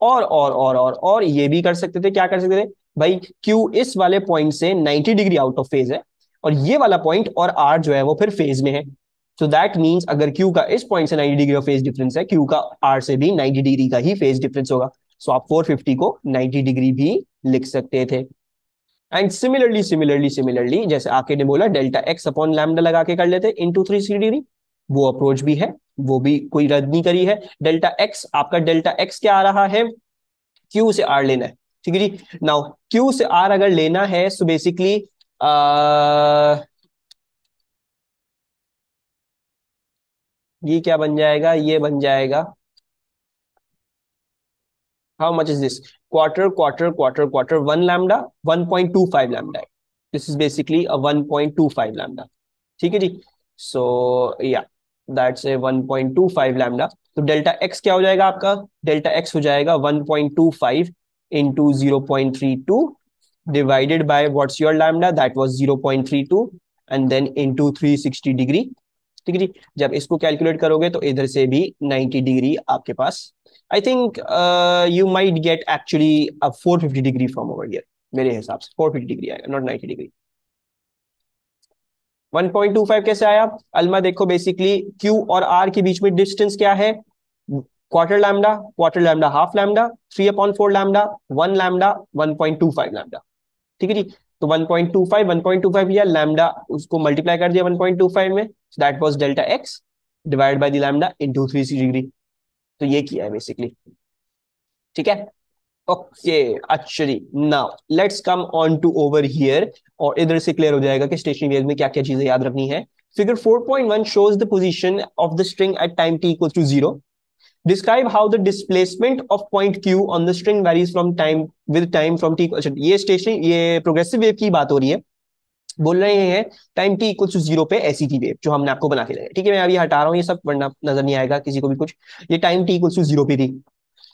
और ये भी कर सकते थे, क्या कर सकते थे भाई? क्यू इस वाले पॉइंट से 90 डिग्री आउट ऑफ फेज है, और ये वाला पॉइंट और आर जो है वो फिर फेज में है। सो दैट मींस अगर क्यू का इस पॉइंट से 90 डिग्री का फेज डिफरेंस है, क्यू का आर से भी 90 डिग्री का ही फेज डिफरेंस होगा। सो आप 450 को 90 डिग्री भी लिख सकते थे। एंड सिमिलरली जैसे आके ने बोला डेल्टा एक्स अपॉन लैम्डा लगा के कर लेते इनटू 360 डिग्री, वो अप्रोच भी है, वो भी कोई रद्द नहीं करी है। डेल्टा एक्स, आपका डेल्टा एक्स क्या आ रहा है? क्यू से आर लेना है। ठीक है जी। नाउ क्यू से आर अगर लेना है, सो बेसिकली ये क्या बन जाएगा? ये बन जाएगा, how much is this? Quarter 1 lambda, 1.25 lambda. This is basically a 1.25 lambda. ठीक है जी। So yeah that's a 1.25 lambda. तो डेल्टा एक्स क्या हो जाएगा आपका? डेल्टा एक्स हो जाएगा 1.25 into 0.32 divided by what's your lambda, that was 0.32 and then into 360 degree. ठीक है जी। जब इसको कैलकुलेट करोगे तो इधर से भी 90 डिग्री आपके पास। I think you might get actually 450 degree from over here. मेरे हिसाब से 450 डिग्री आएगा, नॉट 90 डिग्री। 1.25 कैसे आया? अल्मा देखो, बेसिकली क्यू और आर के बीच में डिस्टेंस क्या है? Quarter lambda, half lambda, 3/4 lambda, 1 lambda, 1.25 lambda. ठीक है जी। तो 1.25 या लैम्डा, उसको मल्टीप्लाई कर दिया 1.25 में, that was delta X divide by the lambda into 360 degree. तो ये किया है बेसिकली। ठीक है, ओके। अच्छा जी, now let's come on to over here, और इधर से क्लियर हो जाएगा कि स्टेशनरी वेव में क्या क्या चीजें याद रखनी है। Figure 4.1 shows the position of the string at time t equals to 0. Describe how the displacement of point q on the string varies from time with time from t। अच्छा, ये stationery, ये प्रोग्रेसिव वेव की बात हो रही है। बोल रहे हैं टाइम t इक्वल टू 0 पे ऐसी की वेव जो हमने आपको बना के लगाई। ठीक है, मैं अभी हटा रहा हूँ ये सब, वरना नजर नहीं आएगा किसी को भी कुछ। ये टाइम t इक्वल टू 0 पे थी।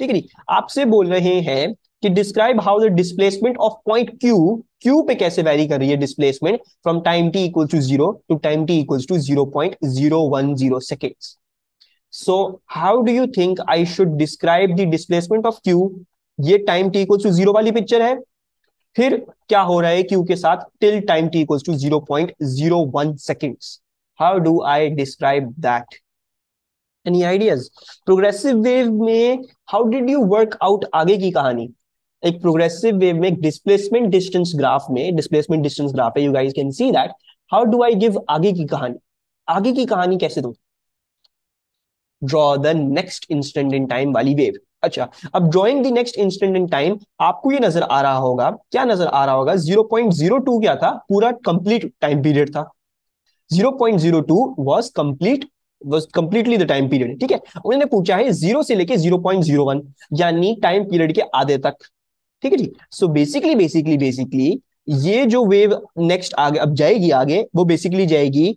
ठीक है, आपसे बोल रहे हैं कि describe how the displacement of point Q पे कैसे वेरी कर रही है displacement from time t equal to 0 to time t equal to 0.010 seconds. So how do you think I should describe the displacement of Q? ये time t equal to 0 वाली picture है। फिर क्या हो रहा है क्यू के साथ till time t equal to 0.01 seconds? How do I describe that? Any ideas? Progressive wave में how did you work out आगे की कहानी? एक प्रोग्रेसिव वेव में डिस्प्लेसमेंट डिस्टेंस ग्राफ में, डिस्प्लेसमेंट डिस्टेंस ग्राफ है, you guys can see that. How do I give आगे की कहानी? आगे की कहानी कैसे दूं? Draw the next instant in time वाली वेव। अच्छा, अब drawing the next instant in time, आपको ये नजर आ रहा होगा, क्या नजर आ रहा होगा? 0.02 क्या था? पूरा कंप्लीट टाइम पीरियड था। 0.02 was complete, was completely the time period। ठीक है, उन्होंने पूछा है 0 से लेके 0.01, यानी टाइम पीरियड के आधे तक। ठीक है जी। सो बेसिकली ये जो वेव नेक्स्ट आगे अब जाएगी आगे, वो बेसिकली जाएगी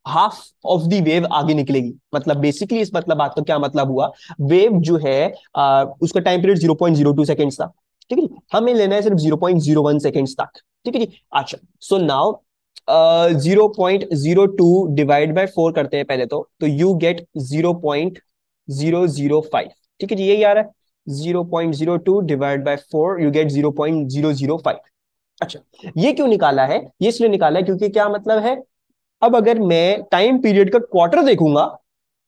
हाफ ऑफ द वेव आगे निकलेगी। मतलब बेसिकली इस मतलब बात का क्या मतलब हुआ? वेव जो है उसका टाइम पीरियड 0.02 सेकेंड्स था। ठीक है जी, हमें लेना है सिर्फ 0.01 सेकेंड्स तक। ठीक है जी। अच्छा, सो नाउ 0.02 डिवाइड बाय 4 करते हैं पहले तो यू गेट 0.005। ठीक है जी, यही आ रहा है। 0.02 डिवाइड बाय 4 यू गेट 0.005। अच्छा, ये क्यों निकाला है? ये इसलिए निकाला है क्योंकि क्या मतलब है, अब अगर मैं टाइम पीरियड का क्वार्टर देखूंगा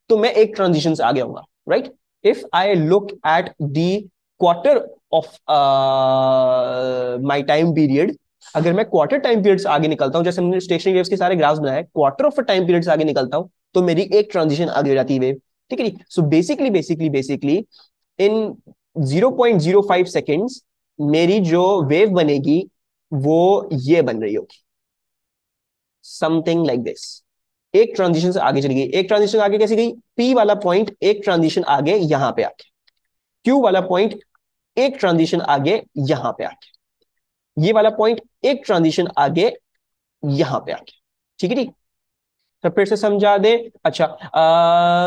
तो मैं एक ट्रांजिशन से आगे आऊंगा, right? If I look at the quarter of my time period, अगर मैं क्वार्टर टाइम पीरियड से आगे निकलता हूं, जैसे हमने स्टेशनरी वेव्स के सारे ग्राफ्स बनाए, क्वार्टर ऑफ टाइम पीरियड से आगे निकलता हूं तो मेरी एक ट्रांजिशन आगे हो जाती है वेव। ठीक है जी। सो बेसिकली इन 0.05 सेकेंड्स मेरी जो वेव बनेगी वो ये बन रही होगी, समथिंग लाइक दिस। एक ट्रांजिशन से आगे चली गई। एक ट्रांजिशन आगे कैसे गई? पी वाला पॉइंट एक ट्रांजिशन आगे यहां पे आके, क्यू वाला पॉइंट एक ट्रांजिशन आगे यहां पे आके, ये वाला पॉइंट एक ट्रांजिशन आगे यहां पे आके। ठीक है जी। तो फिर से समझा दे। अच्छा,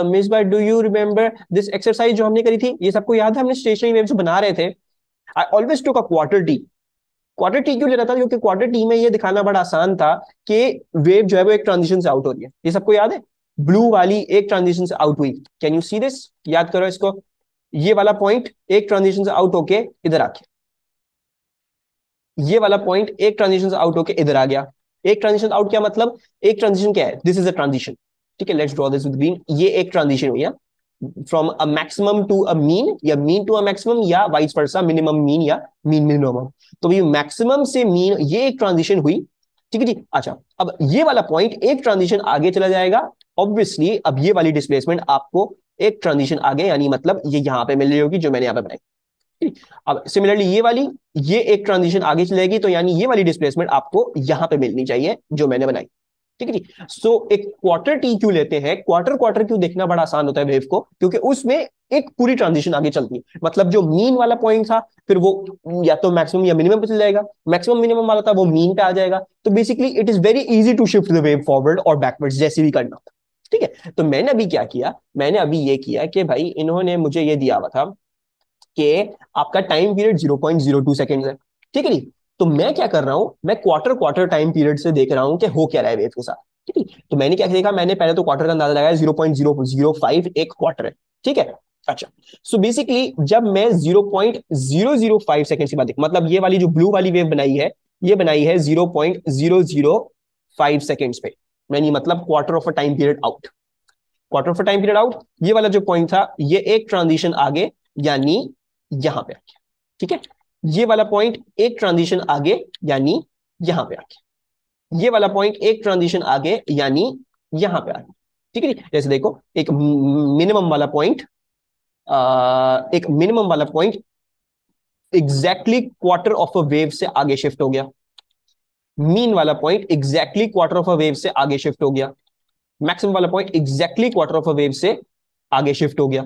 Misbah, do you remember this exercise जो हमने करी थी? ये सबको याद है? हमने स्टेशनरी वेव जो बना रहे थे, I always took a quarter T. Quarter T क्यों ले रहा था? क्योंकि क्वार्टर टी में ये दिखाना बड़ा आसान था कि वेव जो है वो एक ट्रांजिशन से आउट हो रही है। ये सबको याद है? ब्लू वाली एक ट्रांजिशन से आउट हुई। Can you see this? याद करो इसको। ये वाला पॉइंट एक ट्रांजिशन से आउट होके इधर आके, ये वाला पॉइंट एक ट्रांजिशन से आउट होके इधर आ गया। एक ट्रांजिशन आउट क्या मतलब? एक ट्रांजिशन क्या है? This is a transition. ठीक है, let's draw this with green. ये एक ट्रांजिशन हुई from a maximum to a mean, या मीन टू अ मैक्सिमम, या वाइस वर्सा, मिनिमम मीन या मीन मिनिमम। तो ये मैक्सिमम से मीन, ये एक ट्रांजिशन हुई। ठीक है जी। अच्छा, अब ये वाला पॉइंट एक ट्रांजिशन आगे चला जाएगा। ऑब्वियसली अब ये वाली डिस्प्लेसमेंट आपको एक ट्रांजिशन आगे, यानी मतलब ये यहां पे मिल रही होगी जो मैंने यहां पे बनाई। अब सिमिलरली ये वाली, ये एक ट्रांजिशन आगे चलेगी, तो यानी ये वाली डिस्प्लेसमेंट आपको यहां पे मिलनी चाहिए जो मैंने बनाई। ठीक है जी। सो एक क्वार्टर टी क्यू लेते हैं। क्वार्टर क्वार्टर क्यू देखना बड़ा आसान होता है वेव को, क्योंकि उसमें एक पूरी ट्रांजिशन आगे चलती है। मतलब जो मीन वाला पॉइंट था, फिर वो या तो मैक्सिमम या मिनिमम पे चल जाएगा। मैक्सिमम मिनिमम वाला था वो मीन पे आ जाएगा। तो basically it is very easy to shift the wave forward और बैकवर्ड, जैसे भी करना होता। ठीक है, तो मैंने अभी क्या किया? मैंने अभी ये किया कि भाई इन्होंने मुझे ये दिया हुआ था कि आपका टाइम पीरियड 0.02 सेकेंड है। ठीक है जी। तो मैं क्या कर रहा हूं, मैं क्वार्टर क्वार्टर टाइम पीरियड से देख रहा हूं कि हो क्या रहा है वेव के साथ। ठीक है, तो मैंने क्या देखा? मैंने पहले तो क्वार्टर का अंदाजा लगाया, 0.005 एक क्वार्टर है। ठीक है, अच्छा, सो बेसिकली जब मैं 0.005 सेकेंड की बात, मतलब ये वाली जो ब्लू वाली वेव बनाई है, ये बनाई है 0.005 सेकेंड्स पे, यानी मतलब quarter of a time period out. Quarter of a time period out, ये वाला जो पॉइंट था ये एक ट्रांजिशन आगे, यानी यहां पे आके, ठीक है। ये वाला पॉइंट एक ट्रांजिशन आगे, यानी यहां पे आके, ये वाला पॉइंट एक ट्रांजिशन आगे, यानी यहां पे आके, ठीक है। जैसे देखो, एक मिनिमम वाला point exactly quarter of a wave से आगे शिफ्ट हो गया, मीन वाला point exactly quarter of a wave से आगे शिफ्ट हो गया, मैक्सिमम वाला point exactly quarter of a wave से आगे शिफ्ट हो गया,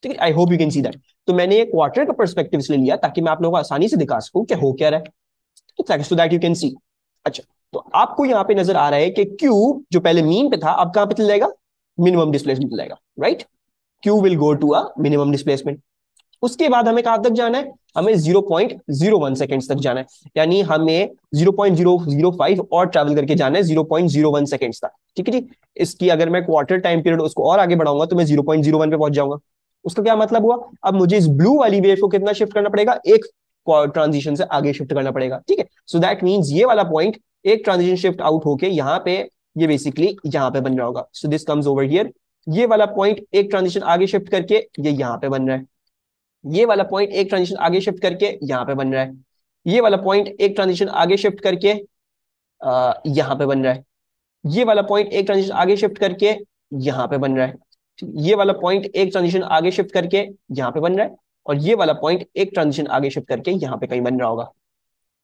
ठीक है। I hope you can see that. तो मैंने ये क्वार्टर का पर्सपेक्टिव इसलिए लिया ताकि मैं आप लोगों को आसानी से दिखा सकूं कि हो क्या रहा है, सो दैट यू कैन सी। अच्छा, तो आपको यहां पे नजर आ रहा है कि क्यू जो पहले मीन पे था अब कहां पे चला जाएगा, मिनिमम डिस्प्लेसमेंट जाएगा, right. Q will go to a minimum displacement. उसके बाद हमें कहां तक जाना है, हमें 0.01 सेकेंड्स तक जाना है, यानी हमें 0.005 और ट्रैवल करके जाना है 0.01 सेकेंड्स तक, ठीक है जी। इसकी अगर मैं क्वार्टर टाइम पीरियड उसको और आगे बढ़ाऊंगा तो मैं 0.01 पे पहुंच जाऊंगा। उसका क्या मतलब हुआ, अब मुझे इस ब्लू वाली वेव को कितना शिफ्ट करना पड़ेगा, एक ट्रांजिशन से आगे शिफ्ट करना पड़ेगा, ठीक है। सो दैट मीन्स ये वाला पॉइंट एक ट्रांजिशन शिफ्ट आउट होके यहाँ पे, ये बेसिकली यहाँ पे बन रहा होगा। So this comes over here, ये वाला पॉइंट एक ट्रांजिशन आगे शिफ्ट करके ये यहाँ पे बन रहा है, ये वाला पॉइंट एक ट्रांजिशन आगे शिफ्ट करके यहां पे बन रहा है, ये वाला पॉइंट एक ट्रांजिशन आगे शिफ्ट करके यहां पे बन रहा है, ये वाला पॉइंट एक ट्रांजिशन आगे शिफ्ट करके यहां पे बन रहा है, ये वाला पॉइंट एक ट्रांजिशन आगे शिफ्ट करके यहां पे बन रहा है, और ये वाला पॉइंट एक ट्रांजिशन आगे शिफ्ट करके यहां पे कहीं बन रहा होगा।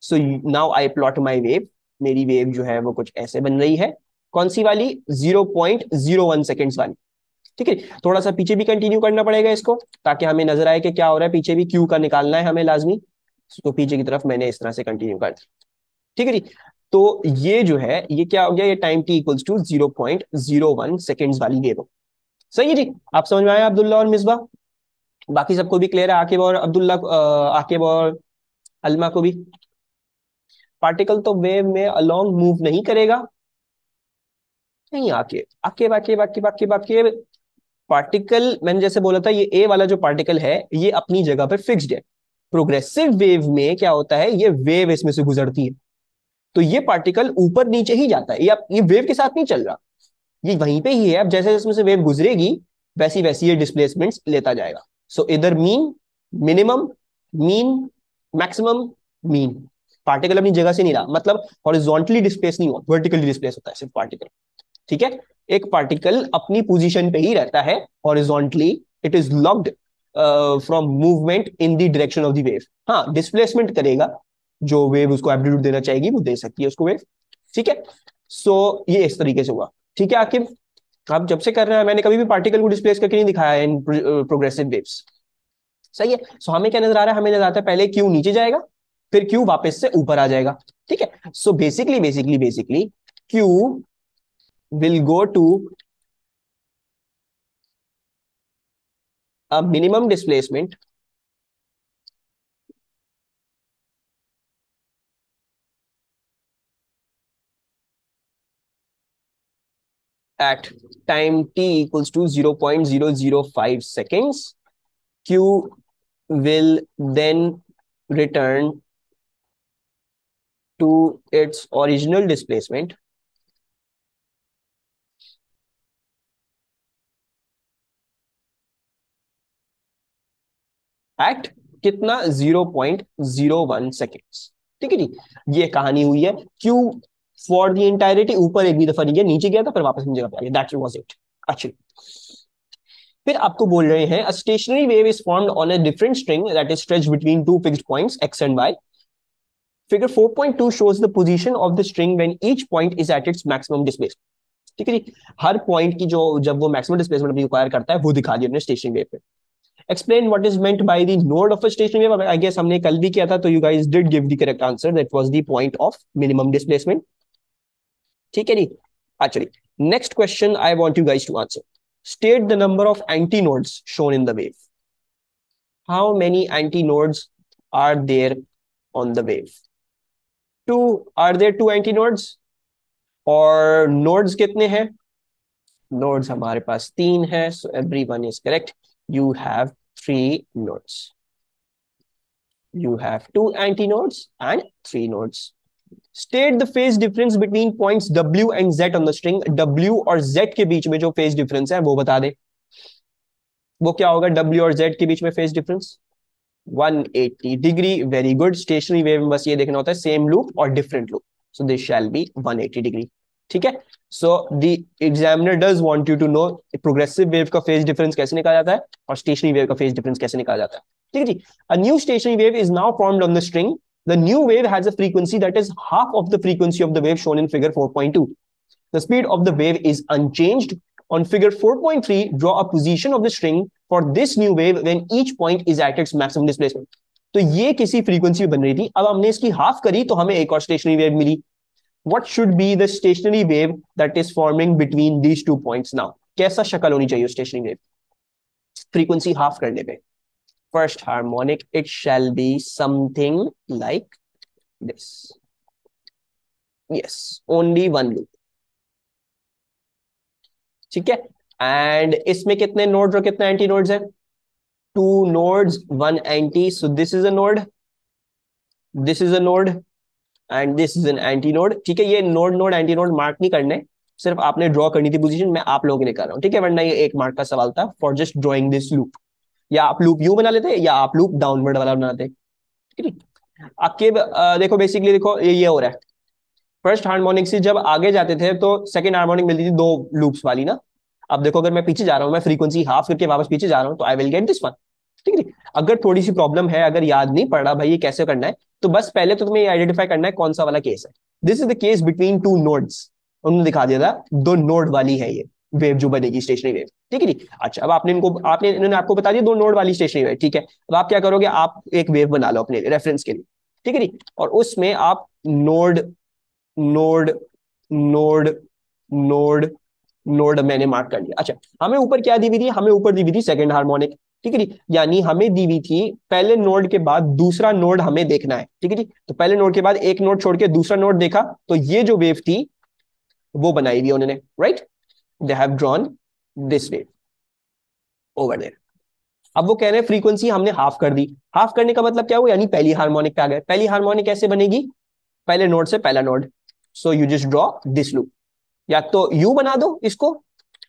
So now I plot my wave, मेरी वेव जो है वो कुछ ऐसे बन रही है, कौन सी वाली, 0.01 सेकेंड्स वाली, ठीक है। थोड़ा सा पीछे भी कंटिन्यू करना पड़ेगा इसको, ताकि हमें नजर आए कि क्या हो रहा है, पीछे भी क्यू का निकालना है हमें लाजमी। तो पीछे की तरफ मैंने इस तरह से कंटिन्यू कर दिया, ठीक है जी। तो ये जो है ये क्या हो गया, ये time T equals to 0.01 seconds वाली वेव। सही है जी, आप समझ में आया अब्दुल्ला और मिसबा, बाकी सबको भी क्लियर है, आकिब और अब्दुल्ला, आकिब और अलमा को भी। पार्टिकल तो वेव में अलोंग मूव नहीं करेगा, नहीं, आके आके बाकी बाकी बाकी बाकी पार्टिकल, मैंने जैसे बोला था, ये ए वाला जो पार्टिकल है ये अपनी जगह पर फिक्स्ड है। प्रोग्रेसिव वेव में क्या होता है, ये वेव इसमें से गुजरती है, तो ये पार्टिकल ऊपर नीचे ही जाता है, ये वेव के साथ नहीं चल रहा, ये वहीं पे ही है। अब जैसे इसमें से वेव गुजरेगी वैसी वैसी ये डिस्प्लेसमेंट्स लेता जाएगा। सो इधर mean, minimum, mean, maximum, mean. Particle अपनी जगह से नहीं रहा, मतलब हॉरिजॉन्टली डिस्प्लेस नहीं हुआ, वर्टिकली डिस्प्लेस होता है सिर्फ पार्टिकल, ठीक है। एक पार्टिकल अपनी पोजीशन पे ही रहता है horizontally, it is locked from movement in the direction of the wave. हाँ, डिस्प्लेसमेंट करेगा, जो वेव उसको एम्पलीट्यूड देना चाहेगी वो दे सकती है उसको वेव, ठीक है। सो ये इस तरीके से हुआ, ठीक है। आकिब, आप जब से कर रहे हैं, मैंने कभी भी पार्टिकल को डिस्प्लेस करके नहीं दिखाया है इन प्रोग्रेसिव वेव्स, सही है। सो हमें क्या नजर आ रहा है, हमें नजर आता है पहले क्यू नीचे जाएगा, फिर क्यू वापस से ऊपर आ जाएगा, ठीक है। So basically Q will go to a minimum displacement at time t equals to 0.005 seconds. Q will then return to its original displacement at कितना, 0.01 सेकेंड्स, ठीक है जी। ये कहानी हुई है, क्यू फॉर द इंटायरिटी ऊपर एक भी दफा नहीं गया, नीचे गया था फिर वापस नीचे आ गया, दैट वाज इट। अच्छा, फिर आपको बोल रहे हैं a stationary wave is formed on a different string that is stretched between two fixed points x and y. Figure 4.2 shows the position of the string when each point is at its maximum displacement. ठीक है जी, हर point की जो जब वो maximum displacement अपनी require करता है वो दिखा दिया हमने स्टेशनरी वेव पे। Explain what is meant by the node of a stationary wave, I guess हमने कल भी किया था, तो you guys did give the correct answer, that was the point of minimum displacement, ठीक है जी। अच्छा, next question I want you guys to answer, state the number of anti nodes shown in the wave. How many anti nodes are there on the wave? Two, are there two anti nodes? और nodes कितने हैं? Nodes हमारे पास 3 है, so everyone is correct. you have three nodes. You have two antinodes and three nodes. State the phase difference between points W and Z on the string. W और Z के बीच में जो phase difference है वो बता दे. वो क्या होगा W और Z के बीच में phase difference? 180 degree. Very good. Stationary wave में बस ये देखना होता है सेम लूप और different loop. So this shall be 180 degree. ठीक है. So the examiner does want you to know progressive wave का फेज डिफरेंस कैसे निकाला जाता है और स्टेशनरी वेव का फेज डिफरेंस कैसे निकाला जाता है. ठीक है जी. A new stationary wave is now formed on the string. The new wave has a frequency that is half of the frequency of the wave shown in figure 4.2. The speed of the wave is unchanged. On figure 4.3, draw a position of the string for this new wave when each point is at its maximum displacement. तो ये किसी frequency बन रही थी. अब हमने इसकी half करी तो हमें एक और स्टेशनरी वेव मिली. What should be the stationary wave that is forming between these 2 points now? कैसा शक्ल होनी चाहिए स्टेशनरी वेव फ्रीक्वेंसी हाफ करने पे? First harmonic, it shall be something like this. Yes, only one loop. ठीक है. And इसमें कितने नोड्स और कितने एंटी नोड्स है? 2 nodes 1 anti. So this is a node, this is a node and this is an anti node. ठीक है. ये node node anti node mark नहीं करने, सिर्फ आपने ड्रॉ करनी थी पोजीशन. मैं आप लोगों के लिए कर रहा हूँ. ठीक है. वरना ये 1 मार्क का सवाल था for just drawing this loop. या आप लूप यू बना लेते या आप लूप डाउनवर्ड वाला बनाते. ठीक है. आपके देखो बेसिकली देखो ये हो रहा है. फर्स्ट हार्मोनिक से जब आगे जाते थे तो सेकंड हार्मोनिक मिलती थी 2 लूप्स वाली ना. अब देखो अगर मैं पीछे जा रहा हूं, मैं फ्रीक्वेंसी हाफ करके वापस पीछे जा रहा हूं तो I will get this one. ठीक है. अगर थोड़ी सी प्रॉब्लम है, अगर याद नहीं पड़ रहा भाई ये कैसे करना है, तो बस पहले तो तुम्हें आइडेंटिफाई करना है कौन सा वाला केस है. This is the case between 2 nodes. उन्होंने दिखा दिया था 2 नोड वाली है ये वेव जो बनेगी स्टेशनरी वेव. ठीक है. अच्छा अब इन्होंने आपको बता दिया 2 नोड वाली स्टेशनरी वेव. ठीक है. अब आप क्या करोगे, आप एक वेव बना लो अपने रेफरेंस के लिए. ठीक है. और उसमें आप node node node node node मैंने मार्क कर लिया. अच्छा हमें ऊपर क्या दी हुई थी? हमें ऊपर दी हुई थी सेकंड हार्मोनिक. ठीक है. यानी हमें दी हुई थी पहले नोड के बाद दूसरा नोड हमें देखना है. ठीक है. तो पहले नोड के बाद एक नोड छोड़ के दूसरा नोड देखा तो ये जो वेव थी वो बनाई हुई उन्होंने. Right. They have drawn this wave over there. अब वो कह रहे हैं फ्रीक्वेंसी हमने हाफ कर दी. हाफ करने का मतलब क्या हुआ? यानी पहली हार्मोनिक पे आ गए. पहली हार्मोनिक कैसे बनेगी? पहले नोड से पहला node. So you just draw this loop. या तो यू बना दो इसको,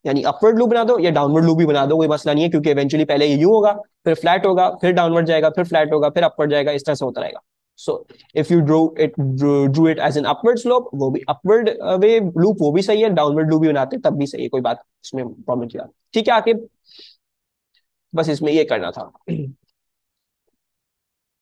यानी अपवर्ड लूप बना दो, या डाउनवर्ड लूप भी बना दो, कोई मसला नहीं है. क्योंकि इवेंचुअली पहले ये यू होगा, फिर फ्लैट होगा, फिर डाउनवर्ड जाएगा, फिर फ्लैट होगा, फिर अपवर्ड जाएगा. इस तरह से होता रहेगा. So if you drew it as an upward slope, वो भी अपवर्ड वे लूप वो भी सही है. डाउनवर्ड लूप भी बनाते तब भी सही है. कोई बात इसमें प्रॉब्लम की बात. ठीक है. आके बस इसमें ये करना था.